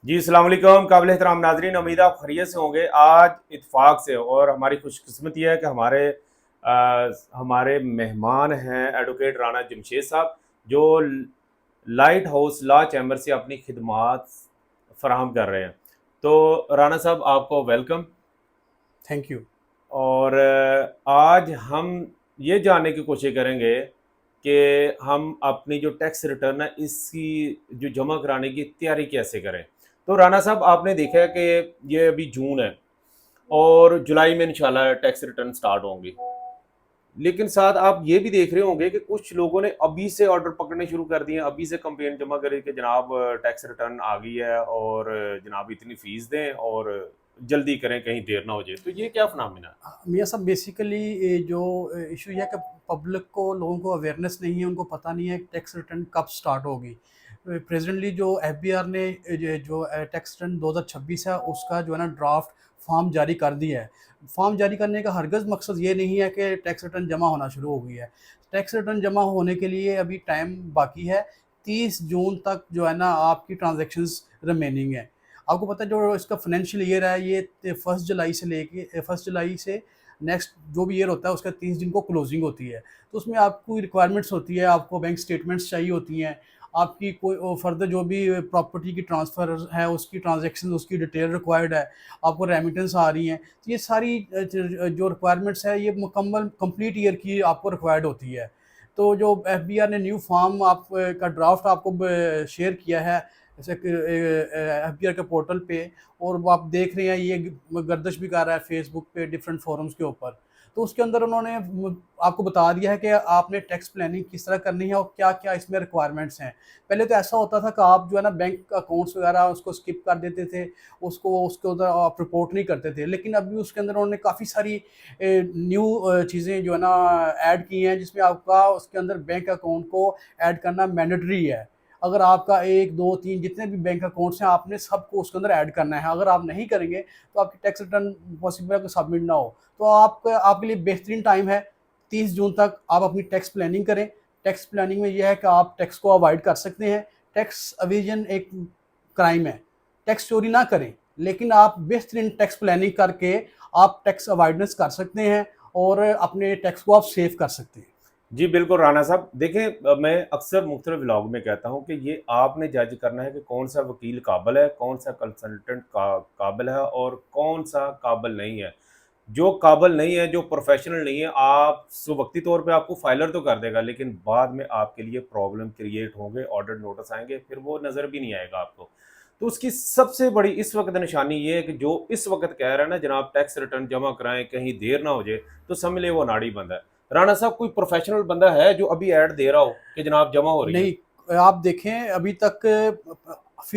जी अस्सलाम वालेकुम काबिल एहतराम नाजरीन, उम्मीद आप खैरियत से होंगे। आज इत्तेफाक से और हमारी खुशकिस्मती है कि हमारे मेहमान हैं एडवोकेट राना जमशेद साहब, जो लाइट हाउस लॉ चैम्बर से अपनी खिदमात फराहम कर रहे हैं। तो राना साहब, आपको वेलकम। Thank you. और आज हम ये जानने की कोशिश करेंगे कि हम अपनी जो टैक्स रिटर्न है इसकी जो जमा कराने की तैयारी कैसे करें। तो राना साहब, आपने देखा है कि ये अभी जून है और जुलाई में इंशाल्लाह टैक्स रिटर्न स्टार्ट होंगी, लेकिन साथ आप ये भी देख रहे होंगे कि कुछ लोगों ने अभी से ऑर्डर पकड़ने शुरू कर दिए हैं, अभी से कंप्लेन जमा करें कि जनाब टैक्स रिटर्न आ गई है और जनाब इतनी फीस दें और जल्दी करें, कहीं देर ना हो जाए। तो ये क्या फिनोमेना है? मियाँ साहब बेसिकली जो इशू ये है कि पब्लिक को लोगों को अवेयरनेस नहीं है, उनको पता नहीं है टैक्स रिटर्न कब स्टार्ट होगी। प्रेजेंटली जो एफबीआर ने जो टैक्स रिटर्न 2026 है उसका जो है ना ड्राफ्ट फॉर्म जारी कर दिया है। फॉर्म जारी करने का हरगज़ मकसद ये नहीं है कि टैक्स रिटर्न जमा होना शुरू हो गई है। टैक्स रिटर्न जमा होने के लिए अभी टाइम बाकी है। 30 जून तक जो है ना आपकी ट्रांजैक्शंस रिमेनिंग है। आपको पता है जो इसका फाइनेंशियल ईयर है ये 1 जुलाई से नेक्स्ट जो भी ईयर होता है उसका 30 दिन को क्लोजिंग होती है। तो उसमें आपको रिक्वायरमेंट्स होती है, आपको बैंक स्टेटमेंट्स चाहिए होती हैं, आपकी कोई फर्दर जो भी प्रॉपर्टी की ट्रांसफ़र है उसकी ट्रांज़ैक्शन उसकी डिटेल रिक्वायर्ड है, आपको रेमिटेंस आ रही हैं। तो ये सारी जो रिक्वायरमेंट्स है ये मुकम्मल कंप्लीट ईयर की आपको रिक्वायर्ड होती है। तो जो एफबीआर ने न्यू फॉर्म का ड्राफ्ट आपको शेयर किया है जैसे कि एफबीआर के पोर्टल पे, और वो आप देख रहे हैं ये गर्दिश भी कर रहा है फेसबुक पे डिफरेंट फोरम्स के ऊपर। तो उसके अंदर उन्होंने आपको बता दिया है कि आपने टैक्स प्लानिंग किस तरह करनी है और क्या क्या इसमें रिक्वायरमेंट्स हैं। पहले तो ऐसा होता था कि आप जो है ना बैंक अकाउंट्स वगैरह उसको स्किप कर देते थे, उसको उसके उधर आप रिपोर्ट नहीं करते थे, लेकिन अभी उसके अंदर उन्होंने काफ़ी सारी न्यू चीज़ें जो है ना ऐड की हैं, जिसमें आपका उसके अंदर बैंक अकाउंट को ऐड करना मैंडेटरी है। अगर आपका 1, 2, 3 जितने भी बैंक अकाउंट्स हैं आपने सबको उसके अंदर ऐड करना है। अगर आप नहीं करेंगे तो आपकी टैक्स रिटर्न पॉसिबल है कि सबमिट ना हो। तो आपके लिए बेहतरीन टाइम है, 30 जून तक आप अपनी टैक्स प्लानिंग करें। टैक्स प्लानिंग में ये है कि आप टैक्स को अवॉइड कर सकते हैं। टैक्स एविजन एक क्राइम है, टैक्स चोरी ना करें, लेकिन आप बेहतरीन टैक्स प्लानिंग करके आप टैक्स अवॉइडेंस कर सकते हैं और अपने टैक्स को आप सेव कर सकते हैं। जी बिल्कुल राना साहब, देखें मैं अक्सर मुख्तलिफ व्लॉग में कहता हूँ कि ये आपने जज करना है कि कौन सा वकील काबिल है, कौन सा कंसल्टेंट काबिल है और कौन सा काबिल नहीं है। जो काबिल नहीं है, जो प्रोफेशनल नहीं है, आप सो वक्ती तौर पे आपको फाइलर तो कर देगा, लेकिन बाद में आपके लिए प्रॉब्लम क्रिएट होंगे, ऑर्डर नोटिस आएंगे, फिर वो नज़र भी नहीं आएगा आपको। तो उसकी सबसे बड़ी इस वक्त निशानी ये है कि जो इस वक्त कह रहा है ना जनाब टैक्स रिटर्न जमा कराएं, कहीं देर ना हो जाए, तो समझ ले वो नाड़ी बंद है। राणा साहब, कोई प्रोफेशनल बंदा है जो अभी ऐड दे रहा हो कि जनाब जमा हो रही है? नहीं, आप देखें अभी तक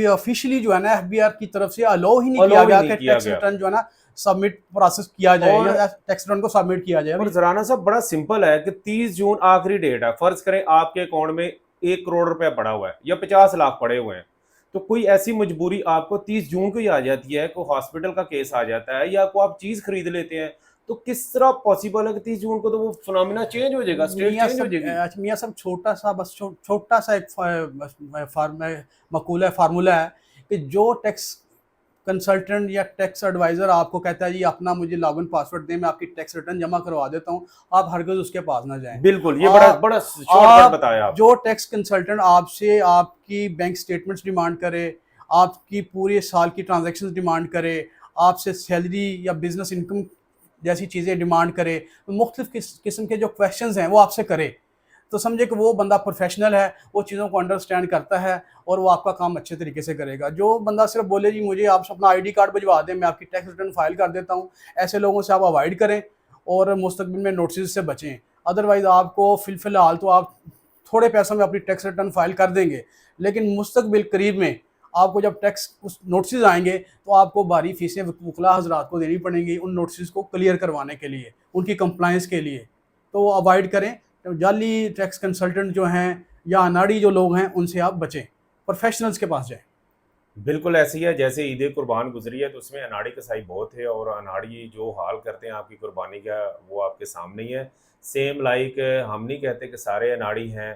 ऑफिशियली जो है ना एफबीआर की तरफ से अलाउ ही नहीं किया अलाउ ही गया नहीं कि किया टैक्स गया। रिटर्न जो है ना सबमिट प्रोसेस किया जाए और या टैक्स रिटर्न को सबमिट किया जाए और अभी। राणा साहब, बड़ा सिंपल है कि 30 जून आखिरी डेट है। फर्ज करें आपके अकाउंट में 1 करोड़ रुपया पड़ा हुआ है या 50 लाख पड़े हुए हैं, तो कोई ऐसी मजबूरी आपको 30 जून को ही आ जाती है, कोई हॉस्पिटल का केस आ जाता है या कोई आप चीज खरीद लेते हैं, तो किस तरह पॉसिबल है कि 30 जून को तो वो फिनोमिना चेंज हो जाएगा, स्टेट मियाँ चेंज हो सब जाएगी? अच्छा मियाँ सब छोटा सा बस छोटा सा एक मकूला फार्मूला है कि जो टैक्स कंसल्टेंट या टैक्स एडवाइज़र आपको कहता है जी अपना मुझे लॉगिन पासवर्ड दें मैं आपकी टैक्स रिटर्न जमा करवा देता हूँ, आप हरगिज़ उसके पास ना जाएं। बिल्कुल, ये बड़ा आप बड़ा शॉर्टकट आप बताया आपने। जो टैक्स कंसल्टेंट आपसे आपकी बैंक स्टेटमेंट्स डिमांड करे, आपकी पूरे साल की ट्रांजैक्शंस डिमांड करे, आपसे सैलरी या बिजनेस इनकम जैसी चीज़ें डिमांड करे, तो मुख्तलिफ किस्म के जो क्वेश्चंस हैं वो आपसे करे, तो समझे कि वो बंदा प्रोफेशनल है, वो चीज़ों को अंडरस्टैंड करता है और वो आपका काम अच्छे तरीके से करेगा। जो बंदा सिर्फ बोले जी मुझे आप अपना आईडी कार्ड भिजवा दें मैं आपकी टैक्स रिटर्न फाइल कर देता हूँ, ऐसे लोगों से आप अवॉइड करें और मुस्तकबिल में नोटिस से बचें। अदरवाइज़ आपको फ़िलहाल तो आप थोड़े पैसों में अपनी टैक्स रिटर्न फाइल कर देंगे, लेकिन मुस्तकबिल करीब में आपको जब टैक्स उस नोटिस आएंगे तो आपको भारी फीसें वकला हजरात को देनी पड़ेंगी उन नोटिस को क्लियर करवाने के लिए, उनकी कंप्लाइंस के लिए। तो वो अवॉइड करें, तो जाली टैक्स कंसल्टेंट जो हैं या अनाड़ी जो लोग हैं उनसे आप बचें, प्रोफेशनल्स के पास जाएं। बिल्कुल ऐसी है, जैसे ईद कुर्बान गुजरी है तो उसमें अनाड़ी कसाई बहुत है और अनाड़ी जो हाल करते हैं आपकी कुर्बानी का, वो आपके सामने ही है। सेम लाइक हम नहीं कहते कि सारे अनाड़ी हैं,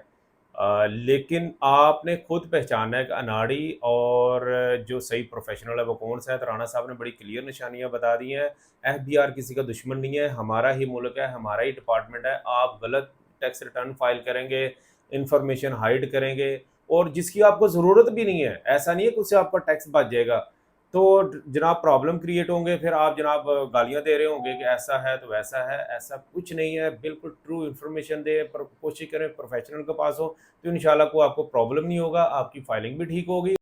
लेकिन आपने खुद पहचानना है कि अनाड़ी और जो सही प्रोफेशनल है वो कौन सा है। तो राणा साहब ने बड़ी क्लियर निशानियां बता दी हैं। एफबीआर किसी का दुश्मन नहीं है, हमारा ही मुल्क है, हमारा ही डिपार्टमेंट है। आप गलत टैक्स रिटर्न फाइल करेंगे, इंफॉर्मेशन हाइड करेंगे और जिसकी आपको ज़रूरत भी नहीं है, ऐसा नहीं है कि उससे आपका टैक्स बच जाएगा, तो जनाब प्रॉब्लम क्रिएट होंगे। फिर आप जनाब गालियां दे रहे होंगे कि ऐसा है तो वैसा है। ऐसा कुछ नहीं है, बिल्कुल ट्रू इन्फॉर्मेशन दे, पर कोशिश करें प्रोफेशनल के पास हो, तो इंशाल्लाह को आपको प्रॉब्लम नहीं होगा, आपकी फाइलिंग भी ठीक होगी।